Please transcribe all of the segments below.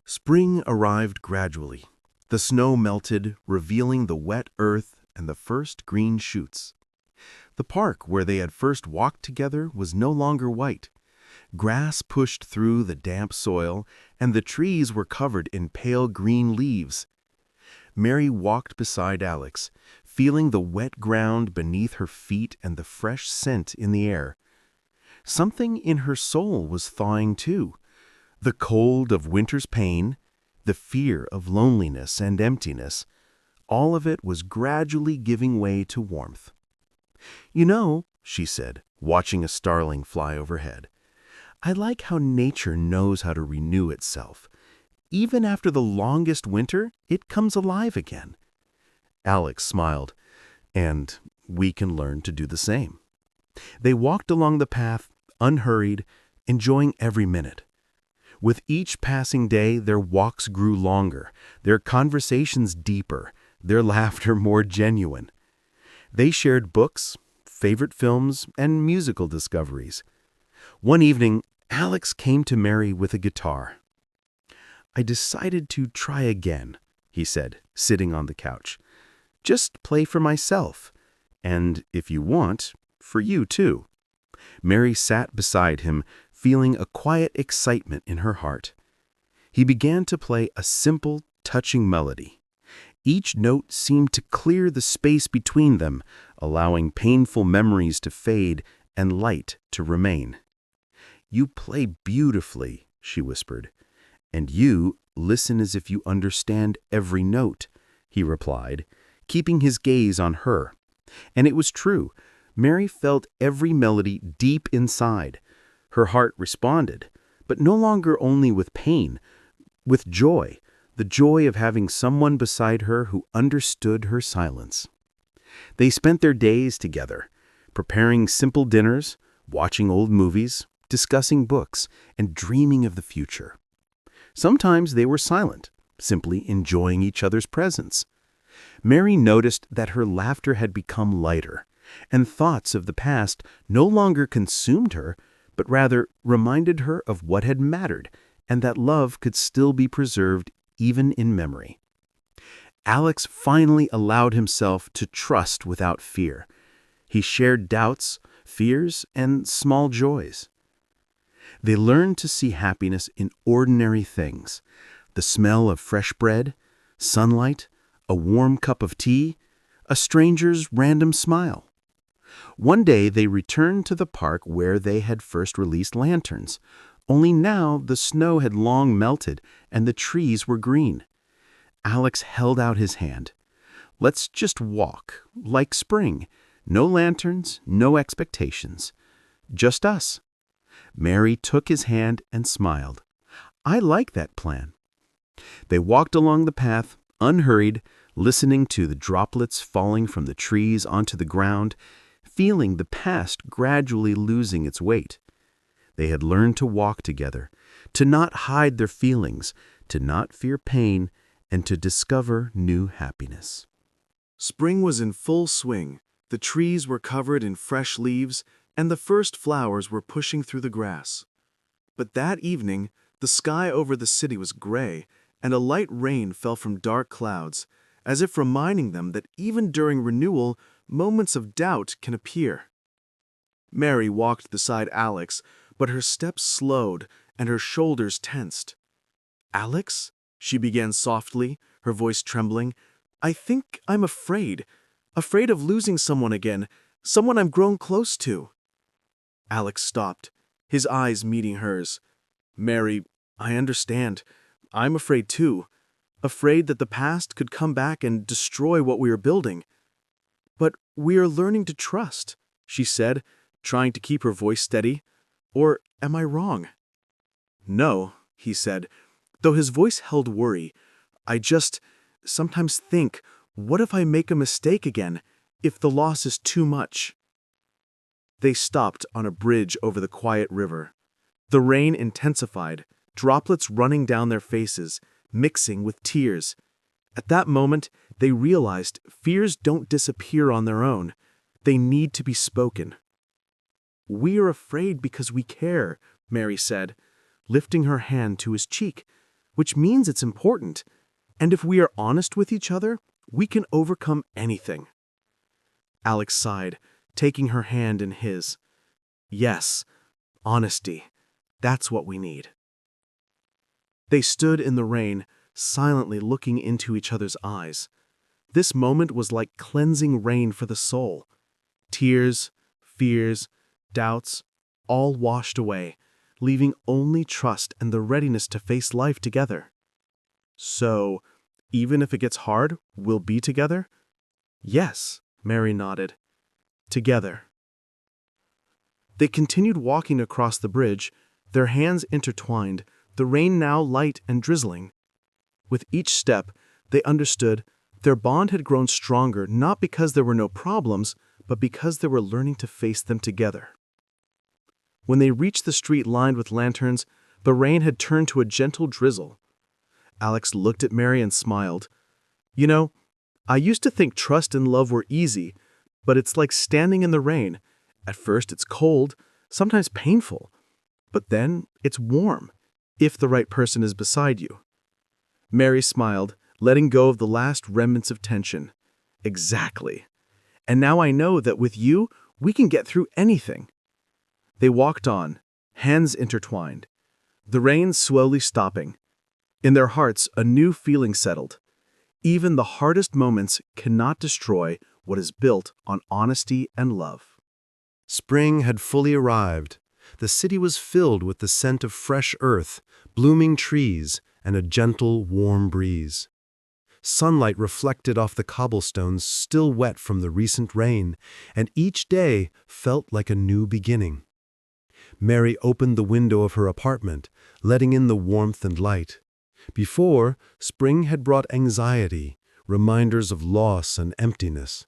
Spring arrived gradually. The snow melted, revealing the wet earth and the first green shoots. The park where they had first walked together was no longer white. Grass pushed through the damp soil, and the trees were covered in pale green leaves. Mary walked beside Alex, feeling the wet ground beneath her feet and the fresh scent in the air. Something in her soul was thawing too. The cold of winter's pain, the fear of loneliness and emptiness, all of it was gradually giving way to warmth. "You know," she said, watching a starling fly overhead, "I like how nature knows how to renew itself. Even after the longest winter, it comes alive again." Alex smiled, "And we can learn to do the same." They walked along the path, unhurried, enjoying every minute. With each passing day, their walks grew longer, their conversations deeper, their laughter more genuine. They shared books, favorite films, and musical discoveries. One evening, Alex came to Mary with a guitar. "I decided to try again," he said, sitting on the couch. "Just play for myself. And if you want, for you too." Mary sat beside him, feeling a quiet excitement in her heart. He began to play a simple, touching melody. Each note seemed to clear the space between them, allowing painful memories to fade and light to remain. "You play beautifully," she whispered. "And you listen as if you understand every note," he replied, keeping his gaze on her. And it was true. Mary felt every melody deep inside. Her heart responded, but no longer only with pain, with joy, the joy of having someone beside her who understood her silence. They spent their days together, preparing simple dinners, watching old movies, discussing books, and dreaming of the future. Sometimes they were silent, simply enjoying each other's presence. Mary noticed that her laughter had become lighter, and thoughts of the past no longer consumed her, but rather reminded her of what had mattered, and that love could still be preserved even in memory. Alex finally allowed himself to trust without fear. He shared doubts, fears, and small joys. They learned to see happiness in ordinary things: the smell of fresh bread, sunlight, a warm cup of tea, a stranger's random smile. One day they returned to the park where they had first released lanterns, only now the snow had long melted and the trees were green. Alex held out his hand. "Let's just walk, like spring. No lanterns, no expectations. Just us." Mary took his hand and smiled. "I like that plan." They walked along the path, unhurried, listening to the droplets falling from the trees onto the ground, feeling the past gradually losing its weight. They had learned to walk together, to not hide their feelings, to not fear pain, and to discover new happiness. Spring was in full swing. The trees were covered in fresh leaves, and the first flowers were pushing through the grass. But that evening, the sky over the city was gray, and a light rain fell from dark clouds, as if reminding them that even during renewal, moments of doubt can appear. Mary walked beside Alex, but her steps slowed and her shoulders tensed. "Alex?" she began softly, her voice trembling. "I think I'm afraid of losing someone again, someone I've grown close to." Alex stopped, his eyes meeting hers. "Mary, I understand. I'm afraid too. Afraid that the past could come back and destroy what we are building. But we are learning to trust," she said, trying to keep her voice steady. "Or am I wrong?" "No," he said, though his voice held worry. "I just sometimes think, what if I make a mistake again, if the loss is too much?" They stopped on a bridge over the quiet river. The rain intensified, droplets running down their faces, mixing with tears. At that moment, they realized fears don't disappear on their own. They need to be spoken. "We are afraid because we care," Mary said, lifting her hand to his cheek. which means it's important. And if we are honest with each other, we can overcome anything. Alex sighed, taking her hand in his. Yes, honesty. That's what we need. They stood in the rain, silently looking into each other's eyes. This moment was like cleansing rain for the soul. Tears, fears, doubts, all washed away, leaving only trust and the readiness to face life together. So, even if it gets hard, we'll be together? Yes, Mary nodded. Together. They continued walking across the bridge, their hands intertwined, the rain now light and drizzling. With each step, they understood their bond had grown stronger not because there were no problems, but because they were learning to face them together. When they reached the street lined with lanterns, the rain had turned to a gentle drizzle. Alex looked at Mary and smiled. You know, I used to think trust and love were easy, but it's like standing in the rain. At first it's cold, sometimes painful, but then it's warm, if the right person is beside you. Mary smiled, letting go of the last remnants of tension. Exactly. And now I know that with you, we can get through anything. They walked on, hands intertwined, the rain slowly stopping. In their hearts, a new feeling settled. Even the hardest moments cannot destroy what is built on honesty and love. Spring had fully arrived. The city was filled with the scent of fresh earth, blooming trees, and a gentle, warm breeze. Sunlight reflected off the cobblestones still wet from the recent rain, and each day felt like a new beginning. Mary opened the window of her apartment, letting in the warmth and light. Before, spring had brought anxiety, reminders of loss and emptiness.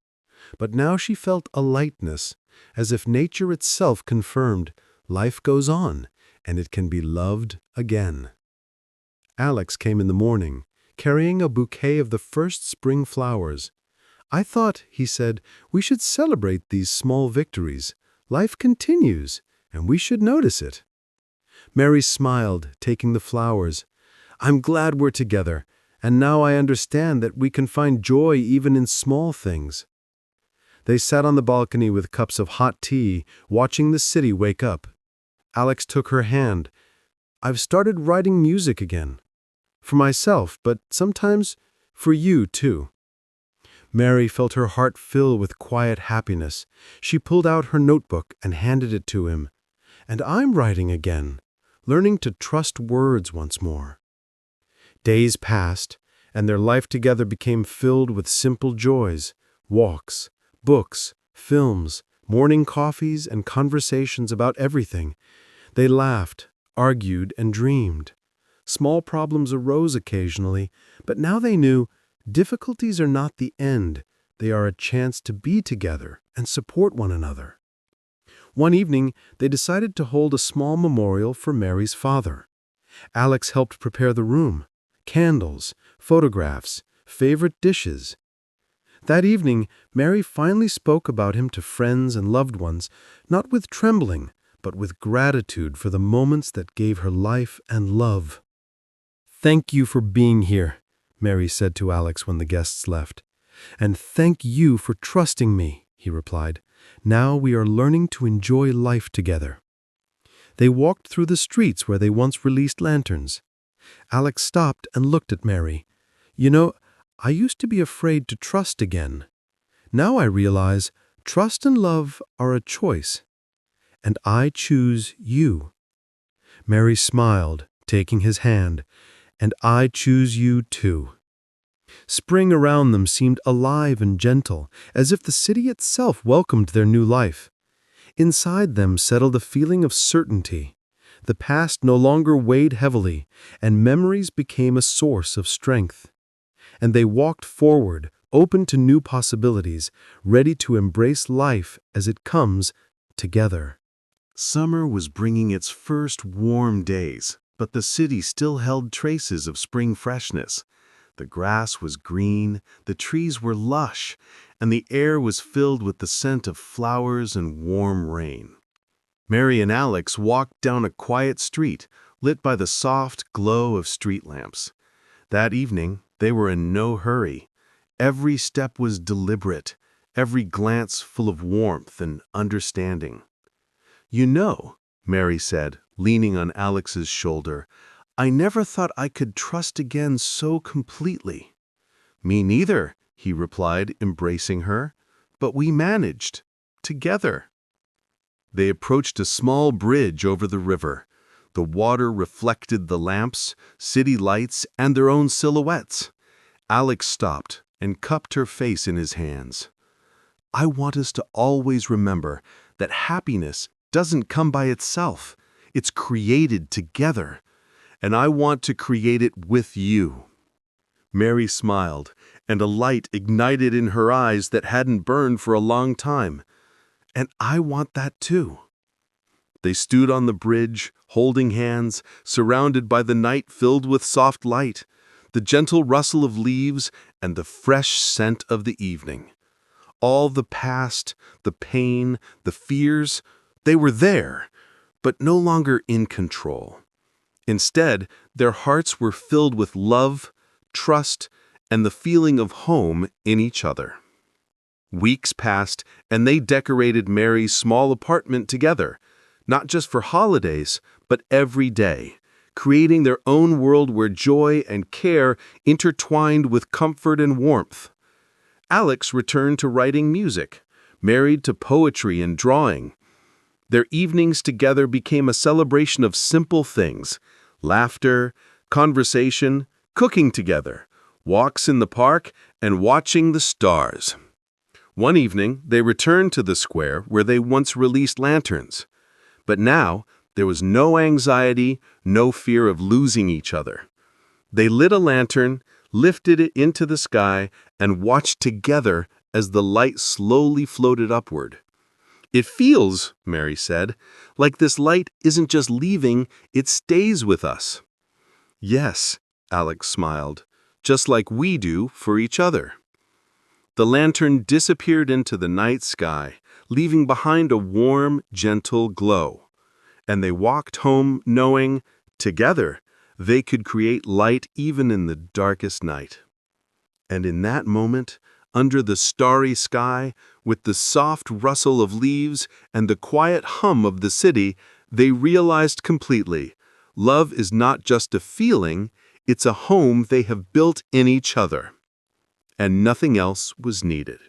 But now she felt a lightness, as if nature itself confirmed life goes on, and it can be loved again. Alex came in the morning, carrying a bouquet of the first spring flowers. I thought, he said, we should celebrate these small victories. Life continues, and we should notice it. Mary smiled, taking the flowers. I'm glad we're together, and now I understand that we can find joy even in small things. They sat on the balcony with cups of hot tea, watching the city wake up. Alex took her hand. I've started writing music again. For myself, but sometimes for you, too. Mary felt her heart fill with quiet happiness. She pulled out her notebook and handed it to him. And I'm writing again, learning to trust words once more. Days passed, and their life together became filled with simple joys, walks, books, films, morning coffees, and conversations about everything. They laughed, argued, and dreamed. Small problems arose occasionally, but now they knew difficulties are not the end. They are a chance to be together and support one another. One evening, they decided to hold a small memorial for Mary's father. Alex helped prepare the room. Candles, photographs, favorite dishes. That evening, Mary finally spoke about him to friends and loved ones, not with trembling, but with gratitude for the moments that gave her life and love. Thank you for being here, Mary said to Alex when the guests left. And thank you for trusting me, he replied. Now we are learning to enjoy life together. They walked through the streets where they once released lanterns. Alex stopped and looked at Mary. You know, I used to be afraid to trust again. Now I realize trust and love are a choice. And I choose you. Mary smiled, taking his hand. And I choose you too. Spring around them seemed alive and gentle, as if the city itself welcomed their new life. Inside them settled a feeling of certainty. The past no longer weighed heavily, and memories became a source of strength. And they walked forward, open to new possibilities, ready to embrace life as it comes together. Summer was bringing its first warm days, but the city still held traces of spring freshness. The grass was green, the trees were lush, and the air was filled with the scent of flowers and warm rain. Mary and Alex walked down a quiet street, lit by the soft glow of street lamps. That evening, they were in no hurry. Every step was deliberate, every glance full of warmth and understanding. "You know," Mary said, leaning on Alex's shoulder, "I never thought I could trust again so completely." "Me neither," he replied, embracing her. "But we managed. Together." They approached a small bridge over the river. The water reflected the lamps, city lights, and their own silhouettes. Alex stopped and cupped her face in his hands. "I want us to always remember that happiness doesn't come by itself. It's created together. And I want to create it with you." Mary smiled, and a light ignited in her eyes that hadn't burned for a long time. "And I want that too." They stood on the bridge, holding hands, surrounded by the night filled with soft light, the gentle rustle of leaves, and the fresh scent of the evening. All the past, the pain, the fears, they were there, but no longer in control. Instead, their hearts were filled with love, trust, and the feeling of home in each other. Weeks passed, and they decorated Mary's small apartment together, not just for holidays, but every day, creating their own world where joy and care intertwined with comfort and warmth. Alex returned to writing music, married to poetry and drawing. Their evenings together became a celebration of simple things: laughter, conversation, cooking together, walks in the park, and watching the stars. One evening, they returned to the square where they once released lanterns. But now, there was no anxiety, no fear of losing each other. They lit a lantern, lifted it into the sky, and watched together as the light slowly floated upward. "It feels," Mary said, "like this light isn't just leaving, it stays with us." "Yes," Alex smiled, "just like we do for each other." The lantern disappeared into the night sky, leaving behind a warm, gentle glow. And they walked home knowing, together, they could create light even in the darkest night. And in that moment, under the starry sky, with the soft rustle of leaves and the quiet hum of the city, they realized completely, love is not just a feeling, it's a home they have built in each other. And nothing else was needed.